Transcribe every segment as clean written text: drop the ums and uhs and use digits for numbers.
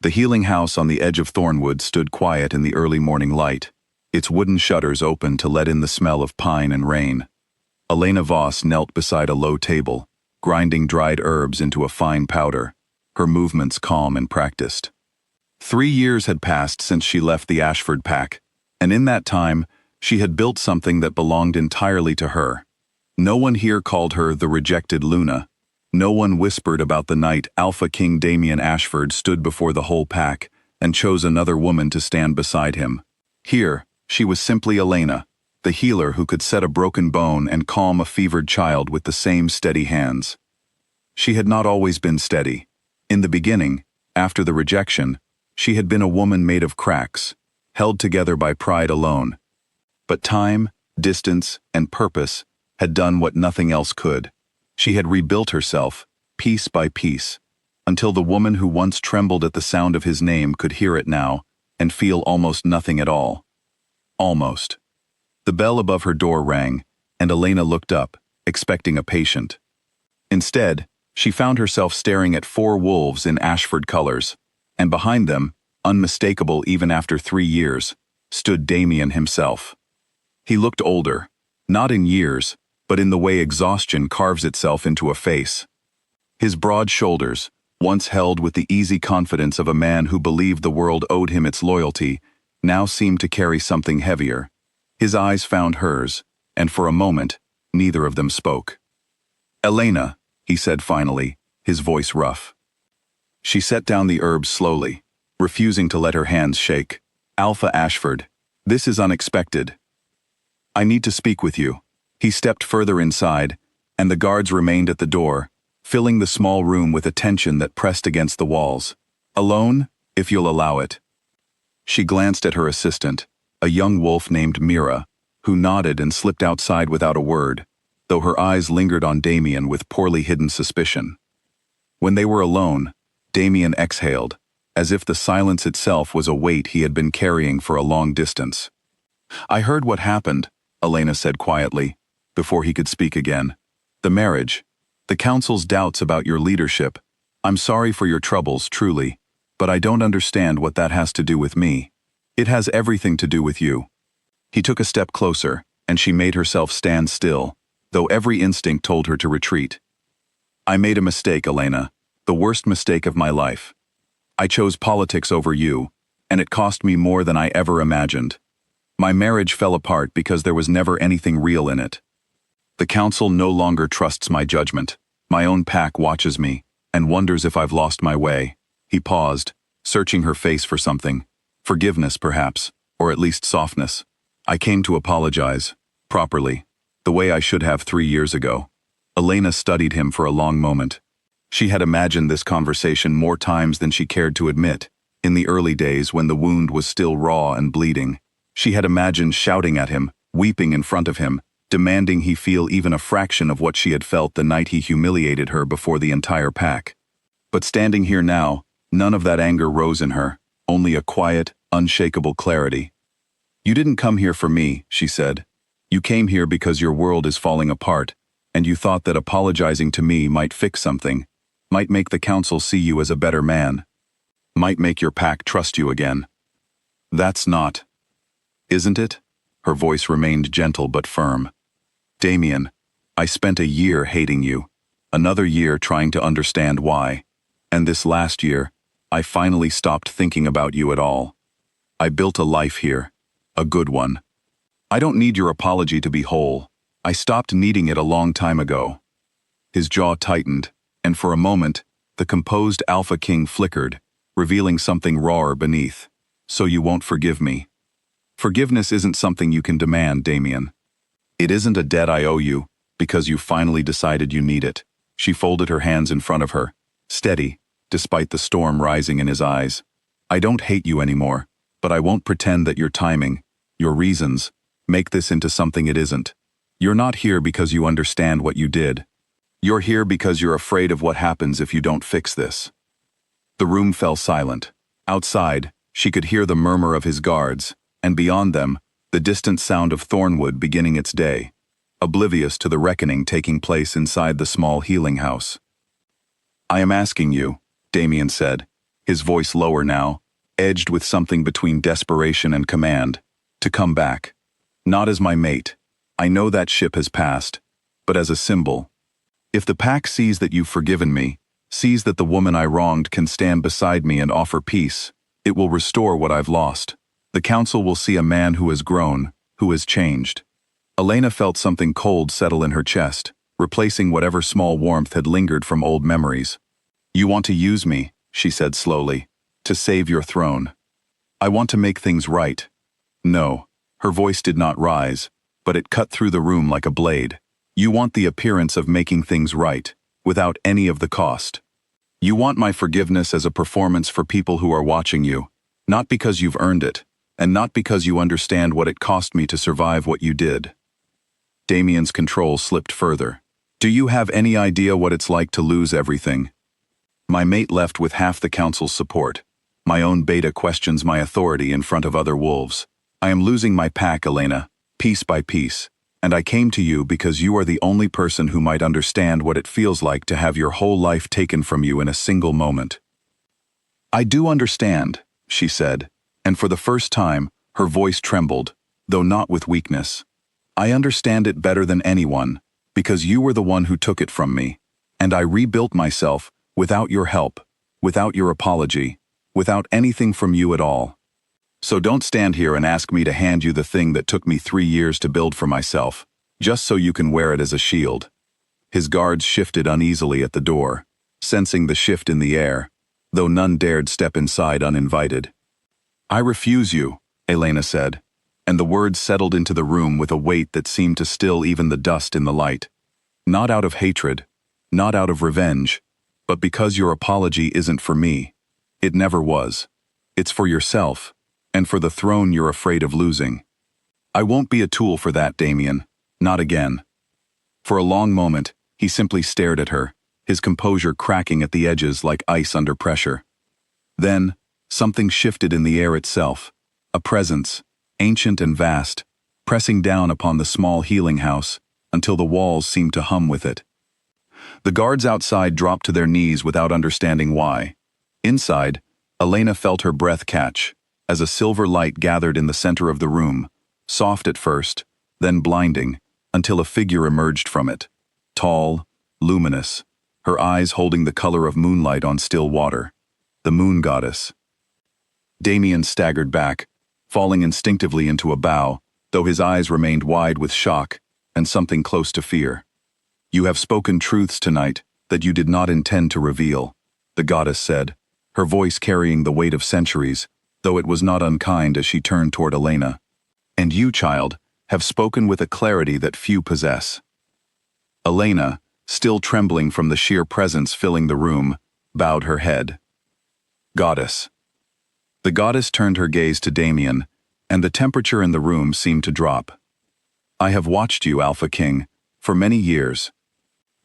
The healing house on the edge of Thornwood stood quiet in the early morning light, its wooden shutters open to let in the smell of pine and rain. Elena Voss knelt beside a low table, grinding dried herbs into a fine powder, her movements calm and practiced. 3 years had passed since she left the Ashford pack, and in that time, she had built something that belonged entirely to her. No one here called her the rejected Luna. No one whispered about the night Alpha King Damien Ashford stood before the whole pack and chose another woman to stand beside him. Here, she was simply Elena, the healer who could set a broken bone and calm a fevered child with the same steady hands. She had not always been steady. In the beginning, after the rejection, she had been a woman made of cracks, held together by pride alone. But time, distance, and purpose had done what nothing else could. She had rebuilt herself, piece by piece, until the woman who once trembled at the sound of his name could hear it now and feel almost nothing at all. Almost. The bell above her door rang, and Elena looked up, expecting a patient. Instead, she found herself staring at 4 wolves in Ashford colors, and behind them, unmistakable even after 3 years, stood Damien himself. He looked older, not in years, but in the way exhaustion carves itself into a face. His broad shoulders, once held with the easy confidence of a man who believed the world owed him its loyalty, now seemed to carry something heavier. His eyes found hers, and for a moment, neither of them spoke. "Elena," he said finally, his voice rough. She set down the herbs slowly, refusing to let her hands shake. "Alpha Ashford, this is unexpected. I need to speak with you." He stepped further inside, and the guards remained at the door, filling the small room with a tension that pressed against the walls. "Alone, if you'll allow it." She glanced at her assistant, a young wolf named Mira, who nodded and slipped outside without a word, though her eyes lingered on Damien with poorly hidden suspicion. When they were alone, Damien exhaled, as if the silence itself was a weight he had been carrying for a long distance. "I heard what happened," Elena said quietly, before he could speak again. "The marriage, the council's doubts about your leadership. I'm sorry for your troubles, truly, but I don't understand what that has to do with me. It has everything to do with you." He took a step closer, and she made herself stand still, though every instinct told her to retreat. "I made a mistake, Elena, the worst mistake of my life. I chose politics over you, and it cost me more than I ever imagined. My marriage fell apart because there was never anything real in it. The council no longer trusts my judgment. My own pack watches me, and wonders if I've lost my way." He paused, searching her face for something. Forgiveness, perhaps, or at least softness. "I came to apologize, properly, the way I should have 3 years ago." Elena studied him for a long moment. She had imagined this conversation more times than she cared to admit. In the early days when the wound was still raw and bleeding, she had imagined shouting at him, weeping in front of him, demanding he feel even a fraction of what she had felt the night he humiliated her before the entire pack. But standing here now, none of that anger rose in her, only a quiet, unshakable clarity. "You didn't come here for me," she said. "You came here because your world is falling apart, and you thought that apologizing to me might fix something, might make the council see you as a better man, might make your pack trust you again. That's not, isn't it?" Her voice remained gentle but firm. "Damien, I spent a year hating you, another year trying to understand why, and this last year, I finally stopped thinking about you at all. I built a life here, a good one. I don't need your apology to be whole. I stopped needing it a long time ago." His jaw tightened, and for a moment, the composed Alpha King flickered, revealing something rawer beneath. "So you won't forgive me?" "Forgiveness isn't something you can demand, Damien. It isn't a debt I owe you, because you finally decided you need it." She folded her hands in front of her, steady, despite the storm rising in his eyes. "I don't hate you anymore, but I won't pretend that your timing, your reasons, make this into something it isn't. You're not here because you understand what you did. You're here because you're afraid of what happens if you don't fix this." The room fell silent. Outside, she could hear the murmur of his guards, and beyond them, the distant sound of Thornwood beginning its day, oblivious to the reckoning taking place inside the small healing house. "I am asking you," Damien said, his voice lower now, edged with something between desperation and command. To come back. Not as my mate. I know that ship has passed. But as a symbol. If the pack sees that you've forgiven me, sees that the woman I wronged can stand beside me and offer peace, it will restore what I've lost. The council will see a man who has grown, who has changed. Elena felt something cold settle in her chest, replacing whatever small warmth had lingered from old memories. You want to use me, she said slowly, to save your throne. I want to make things right. No, her voice did not rise, but it cut through the room like a blade. You want the appearance of making things right, without any of the cost. You want my forgiveness as a performance for people who are watching you, not because you've earned it, and not because you understand what it cost me to survive what you did. Damien's control slipped further. Do you have any idea what it's like to lose everything? My mate left with half the council's support. My own beta questions my authority in front of other wolves. I am losing my pack, Elena, piece by piece, and I came to you because you are the only person who might understand what it feels like to have your whole life taken from you in a single moment. I do understand, she said, and for the first time, her voice trembled, though not with weakness. I understand it better than anyone, because you were the one who took it from me, and I rebuilt myself without your help, without your apology, without anything from you at all. So don't stand here and ask me to hand you the thing that took me 3 years to build for myself, just so you can wear it as a shield. His guards shifted uneasily at the door, sensing the shift in the air, though none dared step inside uninvited. I refuse you, Elena said, and the words settled into the room with a weight that seemed to still even the dust in the light. Not out of hatred, not out of revenge, but because your apology isn't for me. It never was. It's for yourself, and for the throne you're afraid of losing. I won't be a tool for that, Damien. Not again. For a long moment, he simply stared at her, his composure cracking at the edges like ice under pressure. Then, something shifted in the air itself, a presence, ancient and vast, pressing down upon the small healing house until the walls seemed to hum with it. The guards outside dropped to their knees without understanding why. Inside, Elena felt her breath catch, as a silver light gathered in the center of the room, soft at first, then blinding, until a figure emerged from it, tall, luminous, her eyes holding the color of moonlight on still water, the moon goddess. Damien staggered back, falling instinctively into a bow, though his eyes remained wide with shock and something close to fear. You have spoken truths tonight that you did not intend to reveal, the goddess said, her voice carrying the weight of centuries, though it was not unkind as she turned toward Elena. And you, child, have spoken with a clarity that few possess. Elena, still trembling from the sheer presence filling the room, bowed her head. Goddess. The goddess turned her gaze to Damien, and the temperature in the room seemed to drop. I have watched you, Alpha King, for many years.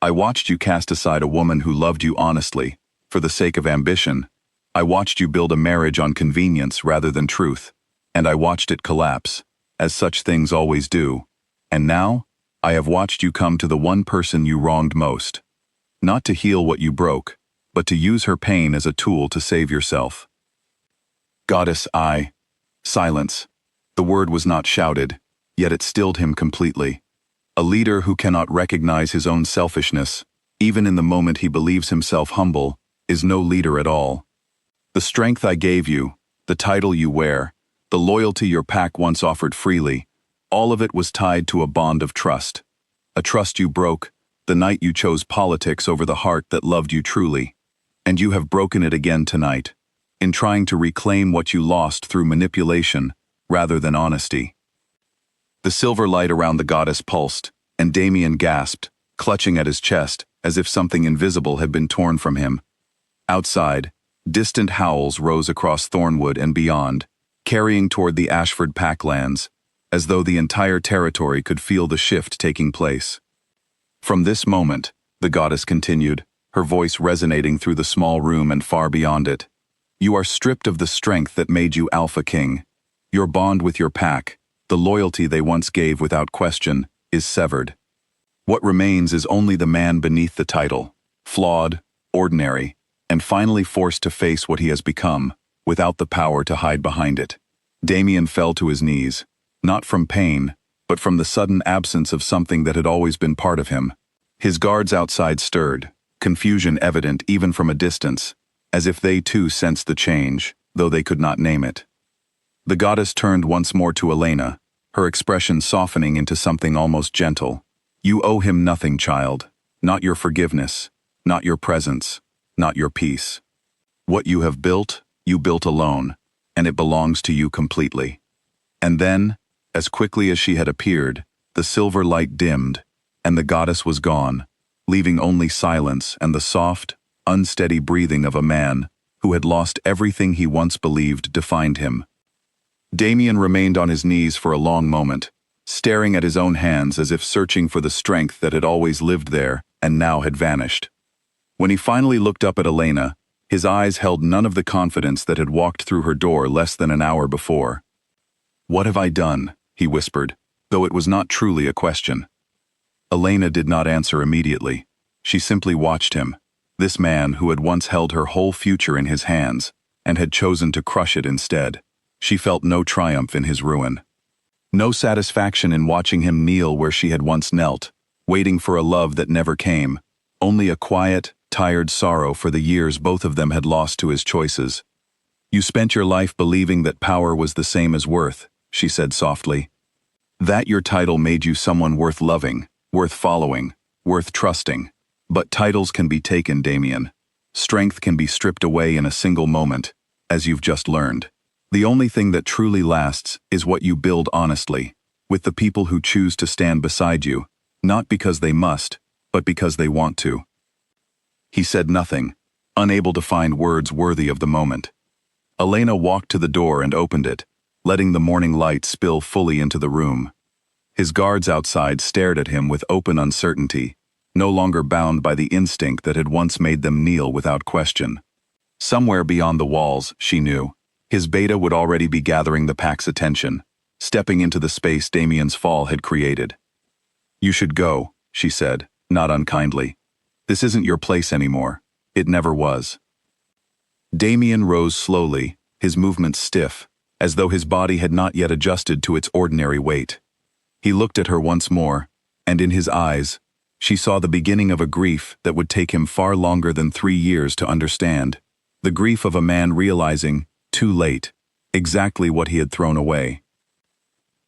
I watched you cast aside a woman who loved you honestly, for the sake of ambition. I watched you build a marriage on convenience rather than truth, and I watched it collapse, as such things always do. And now, I have watched you come to the one person you wronged most. Not to heal what you broke, but to use her pain as a tool to save yourself. Goddess, Silence. The word was not shouted, yet it stilled him completely. A leader who cannot recognize his own selfishness, even in the moment he believes himself humble, is no leader at all. The strength I gave you, the title you wear, the loyalty your pack once offered freely, all of it was tied to a bond of trust. A trust you broke, the night you chose politics over the heart that loved you truly. And you have broken it again tonight, in trying to reclaim what you lost through manipulation rather than honesty. The silver light around the goddess pulsed, and Damien gasped, clutching at his chest as if something invisible had been torn from him. Outside, distant howls rose across Thornwood and beyond, carrying toward the Ashford Packlands, as though the entire territory could feel the shift taking place. From this moment, the goddess continued, her voice resonating through the small room and far beyond it. You are stripped of the strength that made you Alpha King. Your bond with your pack, the loyalty they once gave without question, is severed. What remains is only the man beneath the title, flawed, ordinary, and finally forced to face what he has become, without the power to hide behind it. Damien fell to his knees, not from pain, but from the sudden absence of something that had always been part of him. His guards outside stirred, confusion evident even from a distance, as if they too sensed the change, though they could not name it. The goddess turned once more to Elena, her expression softening into something almost gentle. You owe him nothing, child. Not your forgiveness, not your presence, not your peace. What you have built, you built alone, and it belongs to you completely. And then, as quickly as she had appeared, the silver light dimmed, and the goddess was gone, leaving only silence and the soft, unsteady breathing of a man who had lost everything he once believed defined him. Damien remained on his knees for a long moment, staring at his own hands as if searching for the strength that had always lived there and now had vanished. When he finally looked up at Elena, his eyes held none of the confidence that had walked through her door less than an hour before. "What have I done?" he whispered, though it was not truly a question. Elena did not answer immediately. She simply watched him, this man who had once held her whole future in his hands and had chosen to crush it instead. She felt no triumph in his ruin. No satisfaction in watching him kneel where she had once knelt, waiting for a love that never came, only a quiet, tired sorrow for the years both of them had lost to his choices. "You spent your life believing that power was the same as worth," she said softly. "That your title made you someone worth loving, worth following, worth trusting. But titles can be taken, Damien. Strength can be stripped away in a single moment, as you've just learned. The only thing that truly lasts is what you build honestly, with the people who choose to stand beside you, not because they must, but because they want to." He said nothing, unable to find words worthy of the moment. Elena walked to the door and opened it, letting the morning light spill fully into the room. His guards outside stared at him with open uncertainty, no longer bound by the instinct that had once made them kneel without question. Somewhere beyond the walls, she knew, his beta would already be gathering the pack's attention, stepping into the space Damien's fall had created. "You should go," she said, not unkindly. "This isn't your place anymore. It never was." Damien rose slowly, his movements stiff, as though his body had not yet adjusted to its ordinary weight. He looked at her once more, and in his eyes, she saw the beginning of a grief that would take him far longer than 3 years to understand. The grief of a man realizing, too late, exactly what he had thrown away.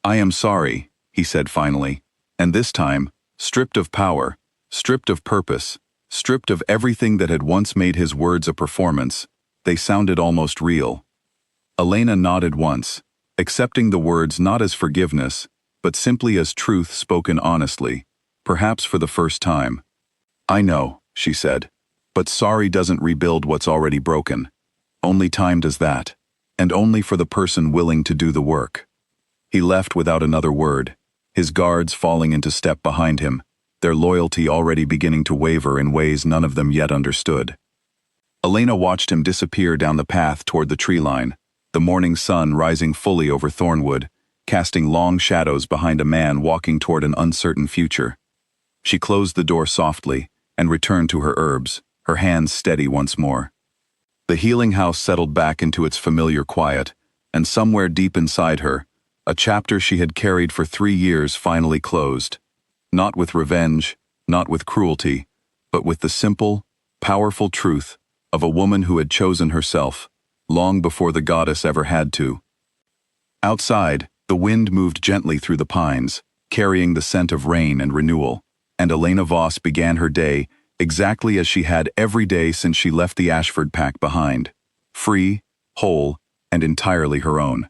"I am sorry," he said finally, and this time, stripped of power, stripped of purpose, stripped of everything that had once made his words a performance, they sounded almost real. Elena nodded once, accepting the words not as forgiveness, but simply as truth spoken honestly, perhaps for the first time. "I know," she said, "but sorry doesn't rebuild what's already broken. Only time does that, and only for the person willing to do the work." He left without another word, his guards falling into step behind him, their loyalty already beginning to waver in ways none of them yet understood. Elena watched him disappear down the path toward the tree line, the morning sun rising fully over Thornwood, casting long shadows behind a man walking toward an uncertain future. She closed the door softly and returned to her herbs, her hands steady once more. The healing house settled back into its familiar quiet, and somewhere deep inside her, a chapter she had carried for 3 years finally closed. Not with revenge, not with cruelty, but with the simple, powerful truth of a woman who had chosen herself, long before the goddess ever had to. Outside, the wind moved gently through the pines, carrying the scent of rain and renewal, and Elena Voss began her day exactly as she had every day since she left the Ashford pack behind, free, whole, and entirely her own.